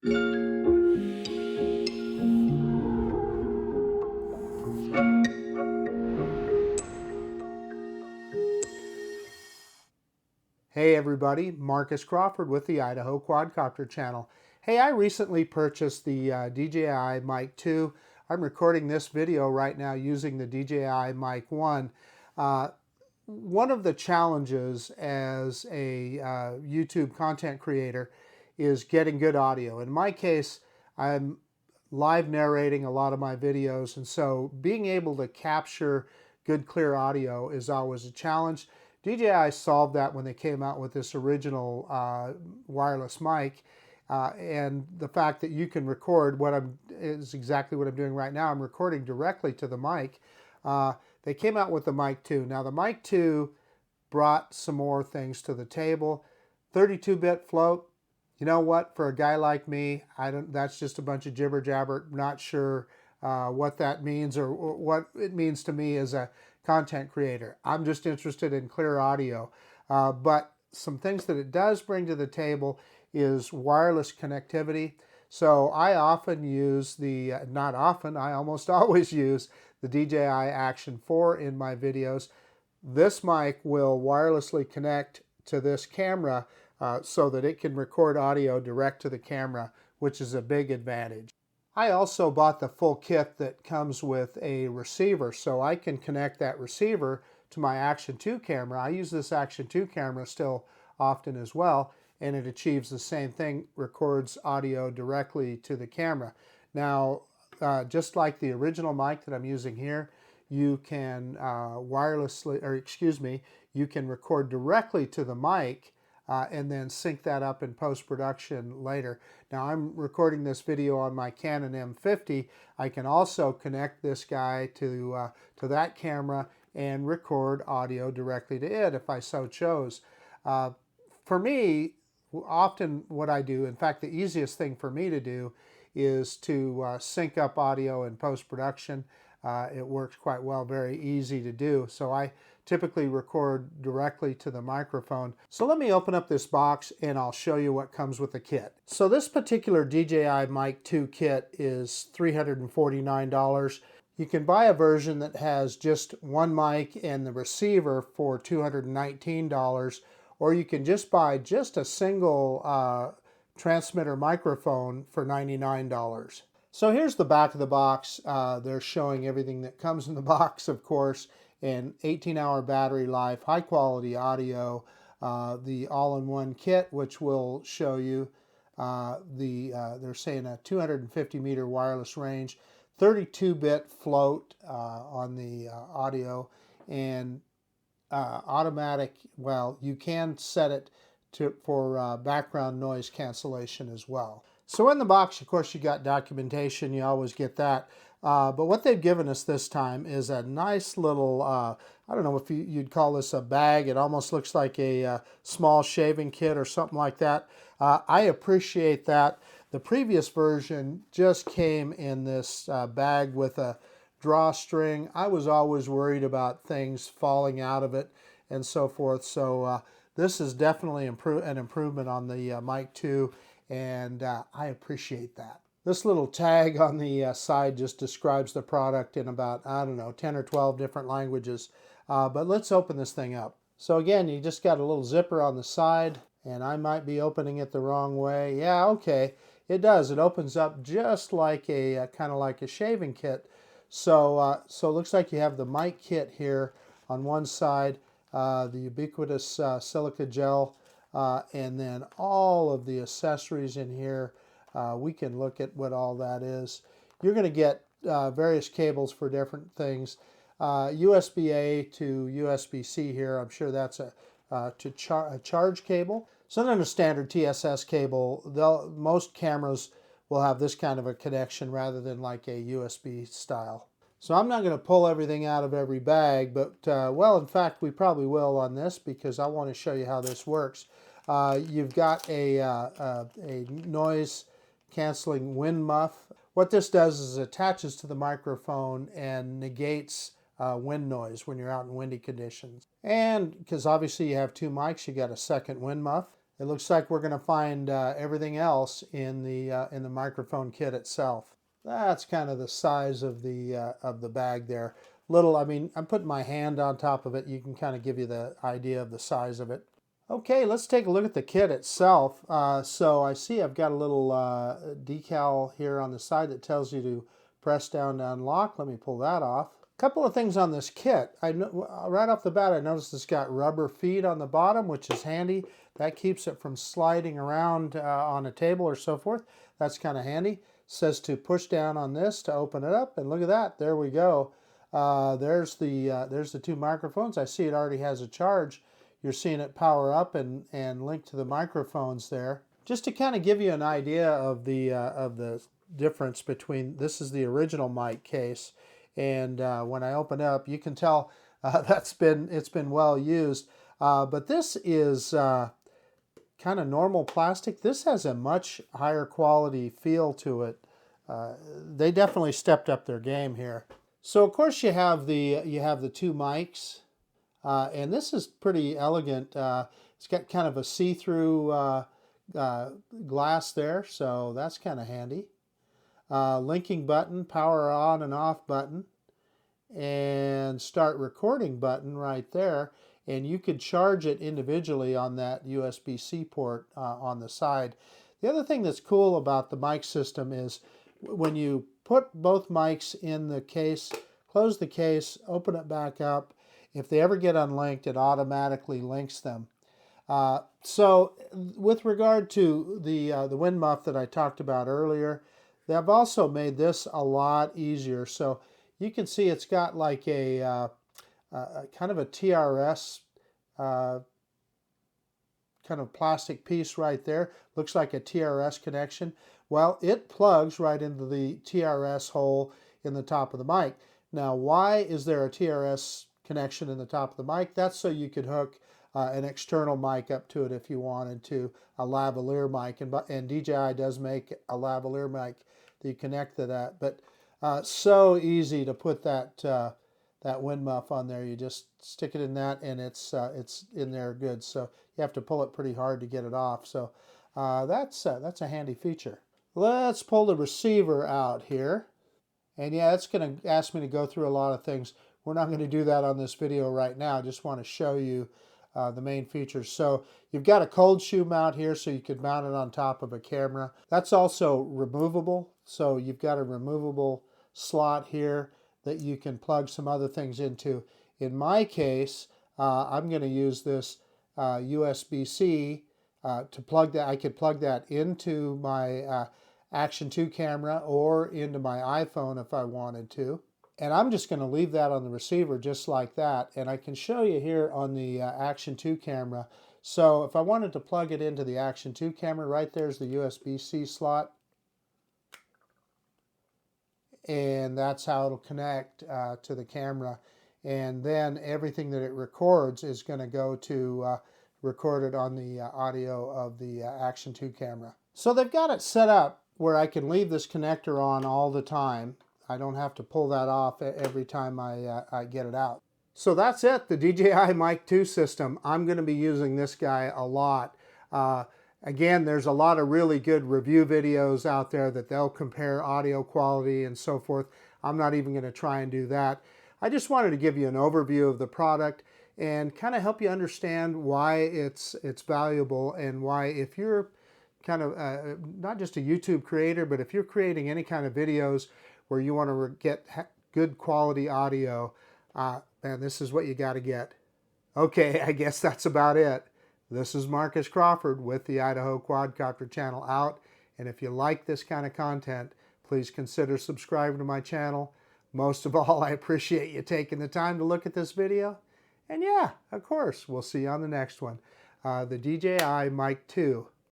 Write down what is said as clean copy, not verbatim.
Hey everybody, Marcus Crawford with the Idaho Quadcopter channel. Hey, I recently purchased the DJI Mic 2. I'm recording this video right now using the DJI Mic 1. One of the challenges as a YouTube content creator is getting good audio. In my case, I'm live narrating a lot of my videos, and so being able to capture good clear audio is always a challenge. DJI solved that when they came out with this original wireless mic, and the fact that you can record is exactly what I'm doing right now. I'm recording directly to the mic. They came out with the Mic 2. Now the Mic 2 brought some more things to the table. 32-bit float. You know what? For a guy like me, that's just a bunch of jibber jabber. Not sure what that means or what it means to me as a content creator. I'm just interested in clear audio. But some things that it does bring to the table is wireless connectivity. So I often use not often, I almost always use the DJI Action 4 in my videos. This mic will wirelessly connect to this camera so that it can record audio direct to the camera, which is a big advantage. I also bought the full kit that comes with a receiver, so I can connect that receiver to my Action 2 camera. I use this Action 2 camera still often as well, and it achieves the same thing, records audio directly to the camera. Now, just like the original mic that I'm using here, you can you can record directly to the mic and then sync that up in post-production later. Now I'm recording this video on my Canon M50. I can also connect this guy to that camera and record audio directly to it if I so chose. For me, often what I do, in fact the easiest thing for me to do, is to sync up audio in post-production. It works quite well, very easy to do. So I typically record directly to the microphone. So let me open up this box and I'll show you what comes with the kit. So this particular DJI Mic 2 kit is $349. You can buy a version that has just one mic and the receiver for $219, or you can just buy just a single transmitter microphone for $99. So here's the back of the box. They're showing everything that comes in the box, of course, and 18-hour battery life, high quality audio, the all-in-one kit, which will show you they're saying a 250-meter wireless range, 32-bit float on the audio, and automatic, well, you can set it for background noise cancellation as well. So in the box, of course, you got documentation. You always get that. But what they've given us this time is a nice little, I don't know if you'd call this a bag. It almost looks like a small shaving kit or something like that. I appreciate that. The previous version just came in this bag with a drawstring. I was always worried about things falling out of it and so forth. So this is definitely an improvement on the Mic 2, and I appreciate that. This little tag on the side just describes the product in about, I don't know, 10 or 12 different languages. But let's open this thing up. So again, you just got a little zipper on the side, and I might be opening it the wrong way. Yeah, okay, it does. It opens up just like a kind of like a shaving kit. So so it looks like you have the mic kit here on one side, the ubiquitous silica gel, and then all of the accessories in here. We can look at what all that is. You're going to get various cables for different things. USB-A to USB-C here. I'm sure that's a charge cable. So then a standard TSS cable. Most cameras will have this kind of a connection rather than like a USB style. So I'm not going to pull everything out of every bag, but well, in fact, we probably will on this because I want to show you how this works. You've got a noise canceling wind muff. What this does is it attaches to the microphone and negates wind noise when you're out in windy conditions. And because obviously you have two mics, you got a second wind muff. It looks like we're going to find everything else in the microphone kit itself. That's kind of the size of the bag there. Little, I mean, I'm putting my hand on top of it. You can kind of give you the idea of the size of it. Okay, let's take a look at the kit itself. So I see I've got a little decal here on the side that tells you to press down to unlock. Let me pull that off. A couple of things on this kit. Right off the bat, I noticed it's got rubber feet on the bottom, which is handy. That keeps it from sliding around on a table or so forth. That's kind of handy. It says to push down on this to open it up, and look at that. There we go. There's the two microphones. I see it already has a charge. You're seeing it power up and link to the microphones there. Just to kind of give you an idea of the difference between, this is the original mic case, and when I open up, you can tell it's been well used. But this is kind of normal plastic. This has a much higher quality feel to it. They definitely stepped up their game here. So of course you have the two mics. And this is pretty elegant. It's got kind of a see-through glass there, so that's kind of handy. Linking button, power on and off button, and start recording button right there. And you could charge it individually on that USB-C port on the side. The other thing that's cool about the mic system is when you put both mics in the case, close the case, open it back up, if they ever get unlinked, it automatically links them. So with regard to the wind muff that I talked about earlier, they've also made this a lot easier. So you can see it's got like a kind of a TRS kind of plastic piece right there. Looks like a TRS connection. Well, it plugs right into the TRS hole in the top of the mic. Now, why is there a TRS connection in the top of the mic? That's so you could hook an external mic up to it if you wanted to, a lavalier mic, and DJI does make a lavalier mic that you connect to that. But so easy to put that wind muff on there. You just stick it in that, and it's in there good. So you have to pull it pretty hard to get it off. So that's a handy feature. Let's pull the receiver out here, and yeah, it's going to ask me to go through a lot of things. We're not going to do that on this video right now. I just want to show you the main features. So you've got a cold shoe mount here, so you could mount it on top of a camera. That's also removable. So you've got a removable slot here that you can plug some other things into. In my case, I'm going to use this USB-C to plug that. I could plug that into my Action 2 camera or into my iPhone if I wanted to. And I'm just going to leave that on the receiver just like that. And I can show you here on the Action 2 camera. So if I wanted to plug it into the Action 2 camera, right there's the USB-C slot. And that's how it'll connect to the camera. And then everything that it records is going to go to record it on the audio of the Action 2 camera. So they've got it set up where I can leave this connector on all the time. I don't have to pull that off every time I get it out. So that's it, the DJI Mic 2 system. I'm going to be using this guy a lot. Again, there's a lot of really good review videos out there that they'll compare audio quality and so forth. I'm not even going to try and do that. I just wanted to give you an overview of the product and kind of help you understand why it's valuable, and why, if you're kind of not just a YouTube creator, but if you're creating any kind of videos where you want to get good quality audio, man, this is what you got to get. Okay, I guess that's about it. This is Marcus Crawford with the Idaho Quadcopter channel out. And if you like this kind of content, please consider subscribing to my channel. Most of all, I appreciate you taking the time to look at this video. And yeah, of course, we'll see you on the next one. The DJI Mic 2.